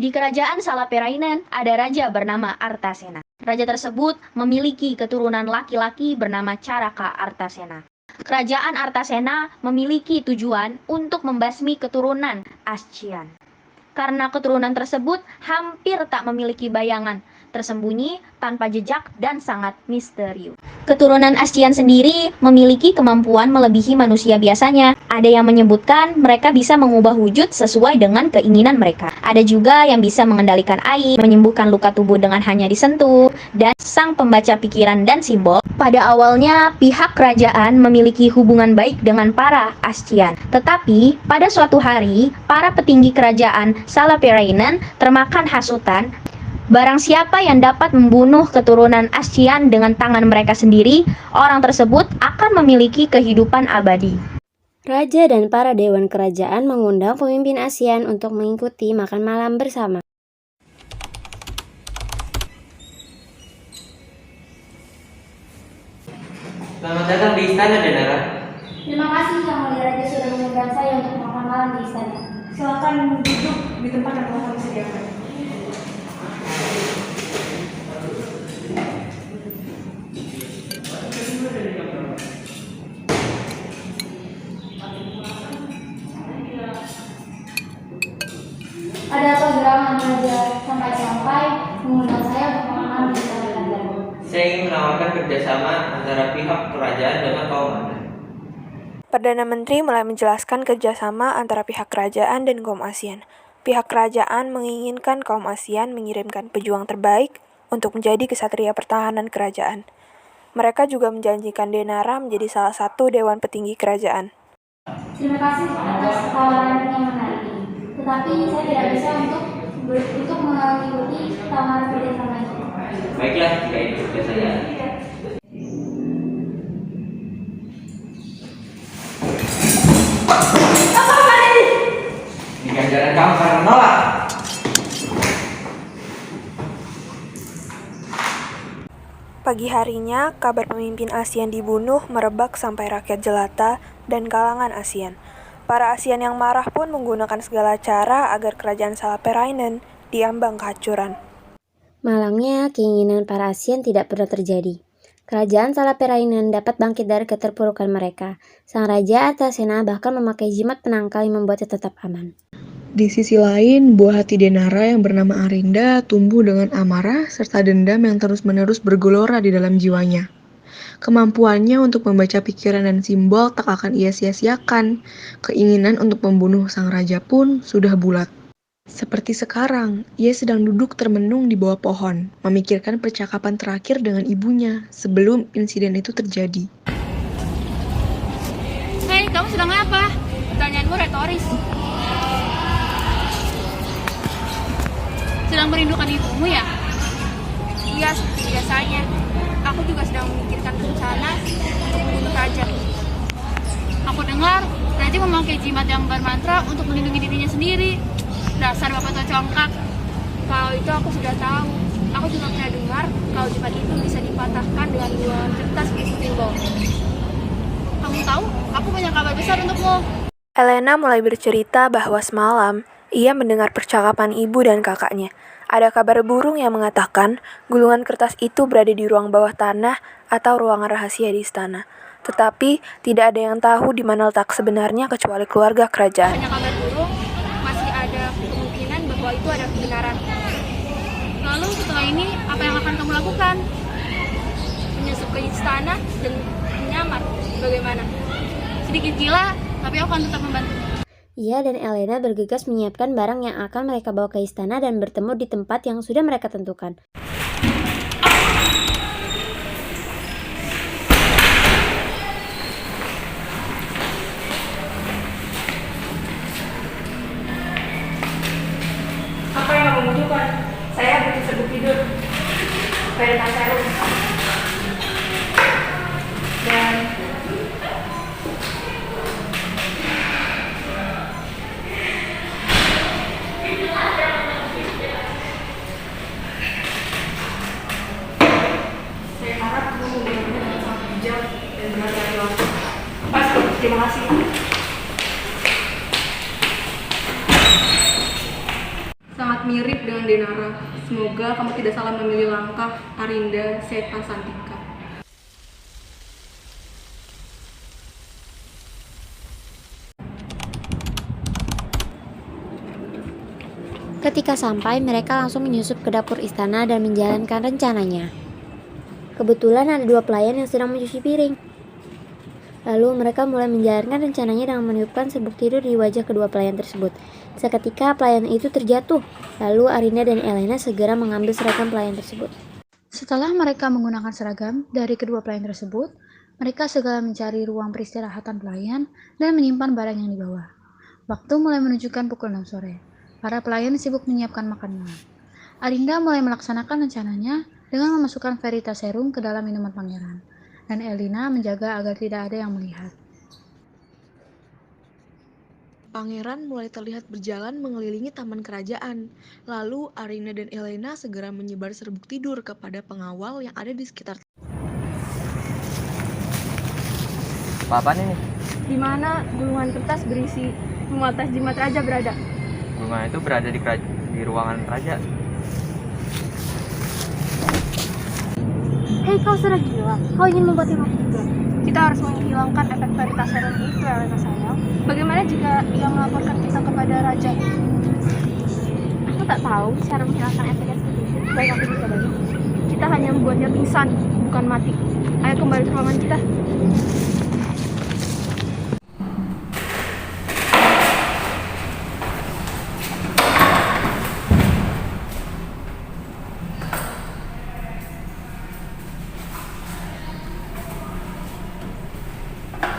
Di kerajaan Salaperainen ada raja bernama Artasena. Raja tersebut memiliki keturunan laki-laki bernama Caraka Artasena. Kerajaan Artasena memiliki tujuan untuk membasmi keturunan Ascian. Karena keturunan tersebut hampir tak memiliki bayangan, tersembunyi, tanpa jejak, dan sangat misterius. Keturunan Ascian sendiri memiliki kemampuan melebihi manusia biasanya. Ada yang menyebutkan mereka bisa mengubah wujud sesuai dengan keinginan mereka. Ada juga yang bisa mengendalikan air, menyembuhkan luka tubuh dengan hanya disentuh, dan sang pembaca pikiran dan simbol. Pada awalnya, pihak kerajaan memiliki hubungan baik dengan para Ascian. Tetapi, pada suatu hari, para petinggi kerajaan Salaperainen termakan hasutan. Barang siapa yang dapat membunuh keturunan Ascian dengan tangan mereka sendiri, orang tersebut akan memiliki kehidupan abadi. Raja dan para dewan kerajaan mengundang pemimpin ASEAN untuk mengikuti makan malam bersama. Selamat datang di istana, Denara. Terima kasih Yang Mulia Raja sudah mengundang saya untuk makan malam di istana. Silakan duduk di tempat yang telah kami sediakan. Ada apa gerangan Raja sampai mengundang saya untuk makan malam di istana kerajaan? Saya ingin menawarkan kerjasama antara pihak kerajaan dengan kaum Anda. Perdana Menteri mulai menjelaskan kerjasama antara pihak kerajaan dan kaum ASEAN. Pihak kerajaan menginginkan kaum ASEAN mengirimkan pejuang terbaik untuk menjadi kesatria pertahanan kerajaan. Mereka juga menjanjikan Denara menjadi salah satu dewan petinggi kerajaan. Terima kasih atas tawaran yang menarik ini. Tetapi saya tidak bisa untuk mengikuti tawaran kerjasama itu. Baiklah, jika itu sudah saya. Ini ganjaran kamu karena menolak. Pagi harinya, kabar pemimpin ASEAN dibunuh merebak sampai rakyat jelata dan kalangan ASEAN. Para ASEAN yang marah pun menggunakan segala cara agar kerajaan Salaperainen diambang kehancuran. Malangnya, keinginan para ASEAN tidak pernah terjadi. Kerajaan Salaperainen dapat bangkit dari keterpurukan mereka. Sang Raja Artasena bahkan memakai jimat penangkal yang membuatnya tetap aman. Di sisi lain, buah hati Denara yang bernama Arinda tumbuh dengan amarah serta dendam yang terus-menerus bergelora di dalam jiwanya. Kemampuannya untuk membaca pikiran dan simbol tak akan ia sia-siakan. Keinginan untuk membunuh sang raja pun sudah bulat. Seperti sekarang, ia sedang duduk termenung di bawah pohon, memikirkan percakapan terakhir dengan ibunya sebelum insiden itu terjadi. Hei, kamu sedang apa? Pertanyaanmu retoris. Sedang merindukan ibumu ya? Iya, seperti biasanya. Aku juga sedang memikirkan rencana untuk membunuh raja. Aku dengar raja memakai jimat yang bermantra untuk melindungi dirinya sendiri. Dasar bapak tua congkak. Kalau itu aku sudah tahu. Aku juga pernah dengar kalau jimat itu bisa dipatahkan dengan gulungan kertas berisi simbol. Kamu tahu, aku punya kabar besar untukmu. Elena mulai bercerita bahwa semalam ia mendengar percakapan ibu dan kakaknya. Ada kabar burung yang mengatakan gulungan kertas itu berada di ruang bawah tanah atau ruangan rahasia di istana. Tetapi tidak ada yang tahu di mana letak sebenarnya kecuali keluarga kerajaan. Banyak kabar burung, masih ada kemungkinan bahwa itu ada kebenaran. Lalu setelah ini, apa yang akan kamu lakukan? Menyusup ke istana dan menyamar, bagaimana? Sedikit gila, tapi aku akan tetap membantu. Ia dan Elena bergegas menyiapkan barang yang akan mereka bawa ke istana dan bertemu di tempat yang sudah mereka tentukan. Apa yang kamu butuhkan? Saya butuh serbuk tidur, peretas serum, dan saya harap kamu menggunakannya dengan sangat bijak dan berhati-hati waktu. Pas, terima kasih. Sangat mirip Denara. Semoga kamu tidak salah memilih langkah, Arinda Seta Santika. Ketika sampai, mereka langsung menyusup ke dapur istana dan menjalankan rencananya. Kebetulan ada 2 pelayan yang sedang mencuci piring. Lalu mereka mulai menjalankan rencananya dengan meniupkan serbuk tidur di wajah kedua pelayan tersebut. Seketika pelayan itu terjatuh, lalu Arinda dan Elena segera mengambil seragam pelayan tersebut. Setelah mereka menggunakan seragam dari kedua pelayan tersebut, mereka segera mencari ruang peristirahatan pelayan dan menyimpan barang yang dibawa. Waktu mulai menunjukkan pukul 6 sore. Para pelayan sibuk menyiapkan makan malam. Arinda mulai melaksanakan rencananya dengan memasukkan Verita serum ke dalam minuman pangeran, dan Elena menjaga agar tidak ada yang melihat. Pangeran mulai terlihat berjalan mengelilingi taman kerajaan. Lalu Arinda dan Elena segera menyebar serbuk tidur kepada pengawal yang ada di sekitar. Apa nih? Di mana gulungan kertas berisi pematas jimat raja berada? Gulungan itu berada di ruangan raja. Hei, kau sudah gila. Kau ingin membuatnya mati juga. Kita harus menghilangkan efek Veritas serum itu, Elena sayang. Bagaimana jika ia melaporkan kita kepada raja? Aku tak tahu cara menghilangkan efek seperti itu. Baik, aku bisa bantu. Kita hanya membuatnya pingsan, bukan mati. Ayo kembali ke ruangan kita.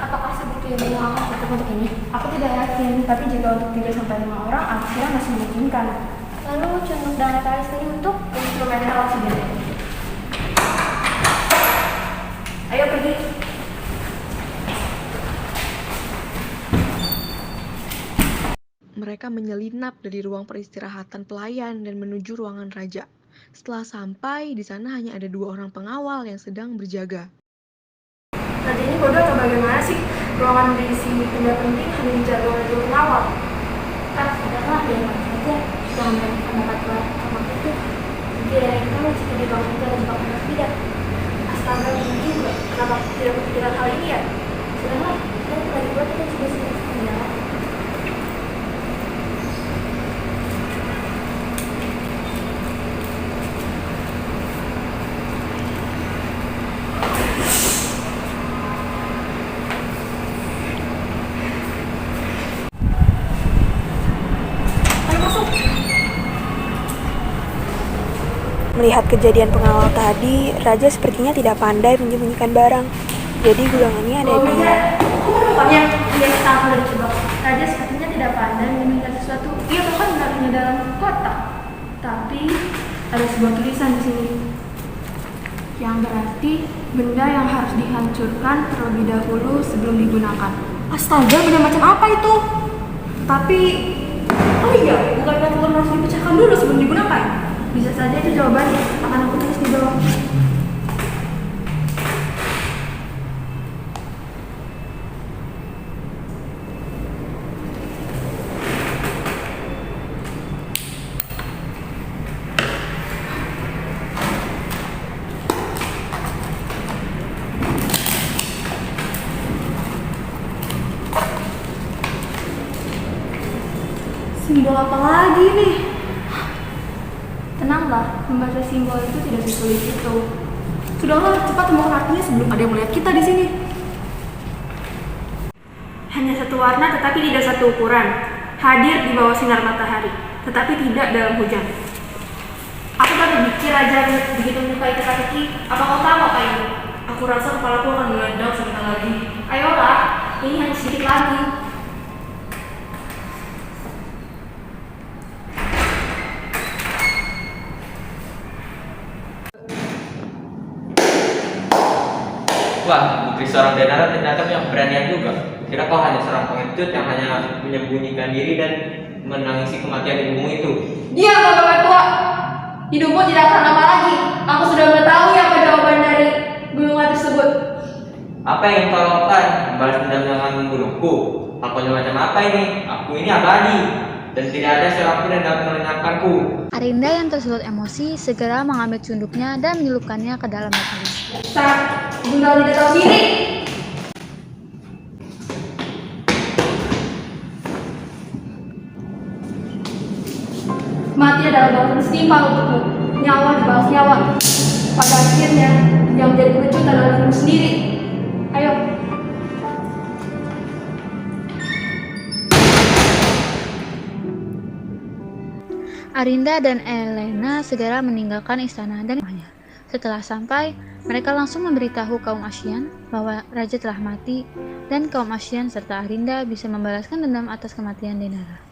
Apakah sebetulnya beliau akan cukup untuk ini? Aku tidak yakin, tapi jika untuk 3-5 orang, aku kira masih memungkinkan. Lalu Cunduk dan Natalis ini untuk Instrumental oksigen. Ayo pergi. Mereka menyelinap dari ruang peristirahatan pelayan dan menuju ruangan raja. Setelah sampai, di sana hanya ada 2 orang pengawal yang sedang berjaga. Raja ini bodoh atau bagaimana sih? Ruangan berisi benda penting hanya dijaga oleh 2 pengawal. sudahlah, biarkan saja. Jangan banyak pendapat sama itu. Tidak ada yang tahu jika di ruangan itu ada jebak atau tidak. Astaga, ini juga. Kenapa aku tidak kepikiran hal ini ya? Sudahlah, kita lagi buat kita juga sudah menjalan. Melihat kejadian pengawal tadi, Raja sepertinya tidak pandai menyembunyikan barang. Jadi gulungannya ada di... Rupanya dia tahu dari jebak. Raja sepertinya tidak pandai menyembunyikan sesuatu. Ia bahkan menaruhnya dalam kotak. Tapi ada sebuah tulisan di sini. Yang berarti benda yang harus dihancurkan terlebih dahulu sebelum digunakan. Astaga, benda macam apa itu? Tapi, oh iya, bukankah telur harus dipecahkan dulu sebelum digunakan? Bisa saja itu jawabannya. Akan aku tulis di bawah. Simbol apa lagi nih? Tenanglah, membaca simbol itu tidak sesulit itu. Sudahlah, cepat temukan artinya sebelum ada yang melihat kita di sini. Hanya satu warna tetapi tidak satu ukuran. Hadir di bawah sinar matahari, tetapi tidak dalam hujan. Aku baru pikir aja begitu menyukai teka-teki. Apa kau tahu apa ini? Aku rasa kepalaku akan meledak sebentar lagi. Ayolah, ini hanya sedikit lagi. Wah, putri seorang Denara ternyata punya keberanian juga. Kira kau hanya seorang pengecut yang hanya menyembunyikan diri dan menangisi kematian ibumu itu. Diam, Bapak Tua! Hidupmu tidak akan lama lagi. Aku sudah mengetahui apa jawaban dari gulungan tersebut. Apa yang kau lakukan? Membalas dendam dengan membunuhku? Aku macam apa ini? Aku ini abadi. dan tidak ada seorang pun yang dapat melenyapkanku. Arinda yang tersulut emosi segera mengambil cunduknya dan menyelupkannya ke dalam batali. Bunda tidak tahu diri. Mati adalah balasan setimpal untukmu. Nyawa dibalas nyawa. Pada akhirnya, yang menjadi pengecut adalah dirimu sendiri. Ayo. Arinda dan Elena segera meninggalkan istana dan rumahnya. Setelah sampai, mereka langsung memberitahu kaum Ascian bahwa raja telah mati dan kaum Ascian serta Arinda bisa membalaskan dendam atas kematian Denara.